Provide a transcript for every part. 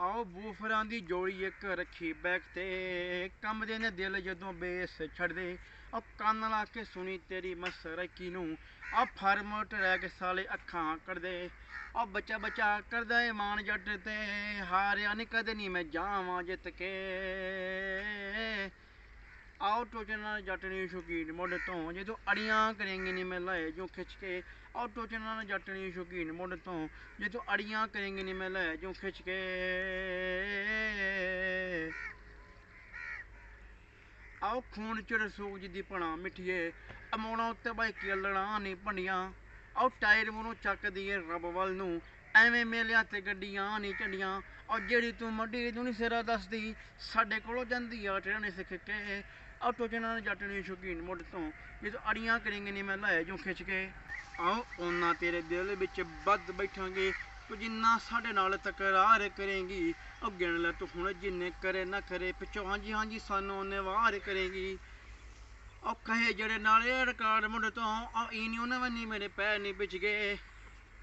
आओ बूफरां दी जोड़ी एक रखी बैक ते कंबदे ने दिल जदों बेस छड़दे ओ कंन ला के सुनी तेरी मसरकी नूं आ फार्म ट्रैक साले अखां कढ़दे ओ बच्चा बच्चा करदा ए मान जट ते हारिया नी कदे नी मैं जावां जित के आओ टोचन जट नी शौकीन मुड़ तो जो अड़ियां करेंगे नी मैं लाए जो खिच के आओ टोचन जट नी शौकीन मुड़ तो जो अड़ियां करेंगे नी मैं लाए जो खिच के आओ खून च रसूख दी भणा मिठिए अमोना उत्ते बाइकी लड़ा नी भंडियां आओ टायर मूरों चक दिए रब वल नूं ਐਵੇਂ ਮੇਲਿਆਂ ਤੇ ਗੱਡੀਆਂ ਨਹੀਂ ਝੰਡੀਆਂ ਔਰ ਜਿਹੜੀ ਤੂੰ ਮੱਡੀ ਤੂੰ ਨਹੀਂ ਸਿਰਾ ਦੱਸਦੀ ਸਾਡੇ ਕੋਲੋਂ ਜਾਂਦੀ ਆ ਟ੍ਰੇਨ ਸਿੱਖ ਕੇ ਆਓ ਟੋਚਨਾਂ ਜੱਟ ਨਹੀਂ ਸ਼ੌਕੀਨ ਮੁੱਢ ਤੋਂ ਜਦੋਂ ਅੜੀਆਂ ਕਰੇਂਗੇ ਨਹੀਂ ਮੈਂ ਲਾਏ ਜੋ ਖਿੱਚ ਕੇ ਆਓ ਉਹਨਾਂ ਤੇਰੇ ਦਿਲ ਵਿੱਚ ਵੱਧ ਬੈਠਾਂਗੇ ਤੂੰ ਜਿੰਨਾ ਸਾਡੇ ਨਾਲ ਤਕਰਾਰ ਕਰੇਂਗੀ ਉਹ ਗਿਣ ਲੈ ਤੂੰ ਹੁਣ ਜਿੰਨੇ ਕਰੇ ਨਾ ਕਰੇ ਪਿੱਛੋਂ ਹਾਂਜੀ ਹਾਂਜੀ ਸਾਨੂੰ ਉਹਨੇ ਵਾਰ ਕਰੇਂਗੀ ਉਹ ਕਹੇ ਜਿਹੜੇ ਨਾਲ ਇਹ ਰਿਕਾਰਡ ਮੁੱਢ ਤੋਂ ਆ ਇਹ ਨਹੀਂ ਉਹਨਾਂ ਵੰਨੀ ਮੇਰੇ ਪੈਰ ਨਹੀਂ ਪਿੱਛ ਗਏ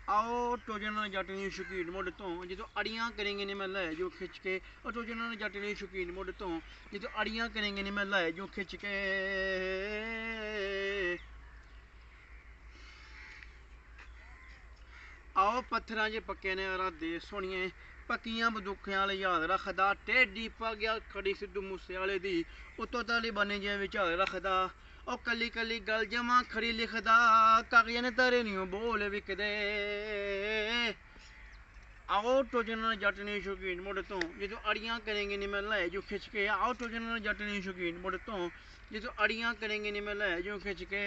आओ टोचन जट नहीं शौकीन मुड़ तो जो अड़ियां करेंगे नहीं मैं लाए जो खिंच के और टोचन जट नहीं शौकीन मुड़ तो जो अड़ियां करेंगे नहीं मैं लाए जो खिंच के आओ पत्थरां च पक्के ने इरादे सोनिए पक्कियां बंदूकें वाले याद रखदा टेढ़ी पग खड़ी सिद्धू मूसे वाले दी उत्तों तालिबानी जे विचार रखदा ओ कली कली गल जमा खरी लिखदा कागज़ ने तारे नहीं बोल विकदे आओ टोचन जट नहीं शौकीन मुड़ तो जो अड़ियां करेंगे नहीं मैं लाए जो खिंच के आओ टोचन जट नहीं शौकीन मुड़ तो जो अड़ियां करेंगे नहीं मैं लाए जो खिंच के